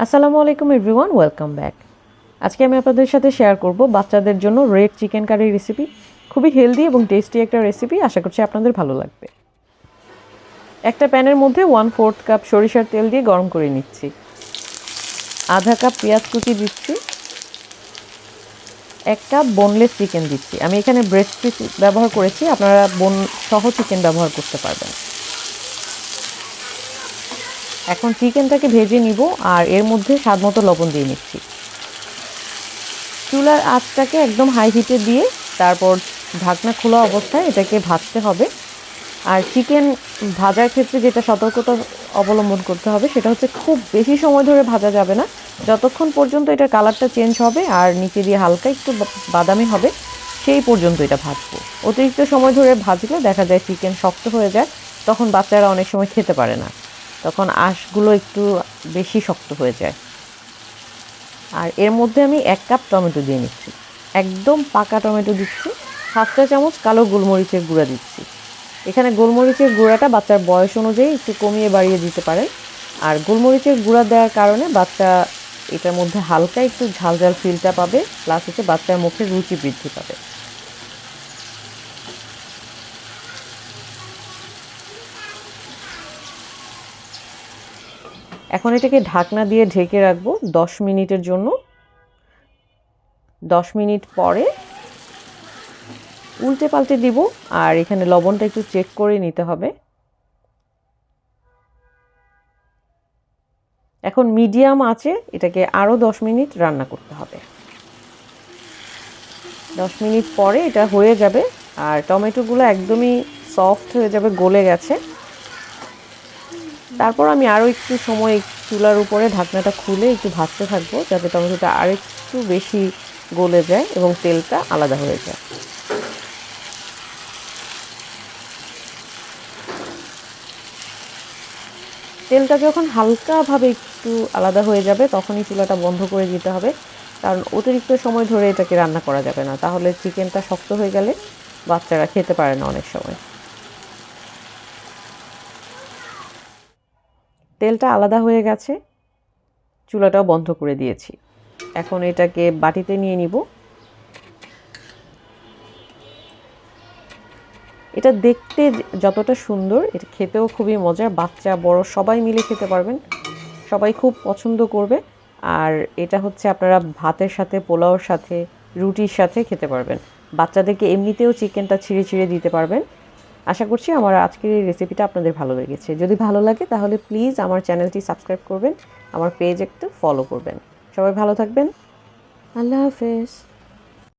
আসসালামু আলাইকুম everyone, welcome back. আজকে আমি আপনাদের সাথে শেয়ার করব বাচ্চাদের জন্য রেড চিকেন কারি রেসিপি। খুবই হেলদি এবং টেস্টি একটা রেসিপি, আশা করছি আপনাদের ভালো লাগবে। একটা প্যানের মধ্যে 1/4 কাপ সরিষার তেল দিয়ে গরম করে নিচ্ছি। আধা কাপ পেঁয়াজ কুচি দিচ্ছি। 1 কাপ বোনলেস চিকেন দিচ্ছি। আমি এখানে ব্রেস্ট পিস ব্যবহার করেছি, আপনারা বোন সহ চিকেন ব্যবহার করতে পারবেন। এখন চিকেনটাকে ভেজে নিব আর এর মধ্যে স্বাদমতো লবণ দিয়ে নিচ্ছি। চুলার আঁচটাকে একদম হাই হিটে দিয়ে তারপর ঢাকনা খোলা অবস্থায় এটাকে ভাজতে হবে। আর চিকেন ভাজার ক্ষেত্রে যেটা সতর্কতা অবলম্বন করতে হবে সেটা হচ্ছে খুব বেশি সময় ধরে ভাজা যাবে না। যতক্ষণ পর্যন্ত এটার কালারটা চেঞ্জ হবে আর নিচে দিয়ে হালকা একটু বাদামি হবে সেই পর্যন্ত এটা ভাজবো। অতিরিক্ত সময় ধরে ভাজলে দেখা যায় চিকেন শক্ত হয়ে যায়, তখন বাচ্চারা অনেক সময় খেতে পারে না, তখন আঁশগুলো একটু বেশি শক্ত হয়ে যায়। আর এর মধ্যে আমি 1 কাপ টমেটো দিয়ে নিচ্ছি, একদম পাকা টমেটো দিচ্ছি। 7 চা চামচ কালো গোলমরিচের গুঁড়া দিচ্ছি। এখানে গোলমরিচের গুঁড়াটা বাচ্চার বয়স অনুযায়ী একটু কমিয়ে বাড়িয়ে দিতে পারেন। আর গোলমরিচের গুঁড়া দেওয়ার কারণে বাচ্চা এটার মধ্যে হালকা একটু ঝাল ঝাল ফিলটা পাবে, প্লাস হচ্ছে বাচ্চার মুখে রুচি বৃদ্ধি পাবে। এখন এটাকে ঢাকনা দিয়ে ঢেকে রাখবো 10 মিনিটের জন্য। 10 মিনিট পরে উল্টে পাল্টে দিব, আর এখানে লবণটা একটু চেক করে নিতে হবে। এখন মিডিয়াম আঁচে এটাকে আরও 10 মিনিট রান্না করতে হবে। 10 মিনিট পরে এটা হয়ে যাবে আর টমেটোগুলো একদমই সফট হয়ে যাবে, গলে গেছে। তারপর আমি আরও একটু সময় চুলার উপরে ঢাকনাটা খুলে একটু ভাজতে থাকবো, যাতে টমেটোটা আর একটু বেশি গলে যায় এবং তেলটা আলাদা হয়ে যায়। তেলটা যখন হালকাভাবে একটু আলাদা হয়ে যাবে তখনই চুলাটা বন্ধ করে দিতে হবে, কারণ অতিরিক্ত সময় ধরে এটাকে রান্না করা যাবে না, তাহলে চিকেনটা শক্ত হয়ে গেলে বাচ্চারা খেতে পারে না অনেক সময়। তেলটা আলাদা হয়ে গেছে, চুলাটাও বন্ধ করে দিয়েছি। এখন এটাকে বাটিতে নিয়ে নিব। এটা দেখতে যতটা সুন্দর, এটা খেতেও খুবই মজার, বাচ্চা বড় সবাই মিলে খেতে পারবেন, সবাই খুব পছন্দ করবে। আর এটা হচ্ছে আপনারা ভাতের সাথে, পোলাওর সাথে, রুটির সাথে খেতে পারবেন। বাচ্চাদেরকে এমনিতেও চিকেনটা ছিঁড়ে ছিঁড়ে দিতে পারবেন। আশা করছি আমার আজকের এই রেসিপিটা আপনাদের ভালো লেগেছে। যদি ভালো লাগে তাহলে প্লিজ আমার চ্যানেলটি সাবস্ক্রাইব করবেন, আমার পেজ একটু ফলো করবেন। সবাই ভালো থাকবেন। আল্লাহ হাফেজ।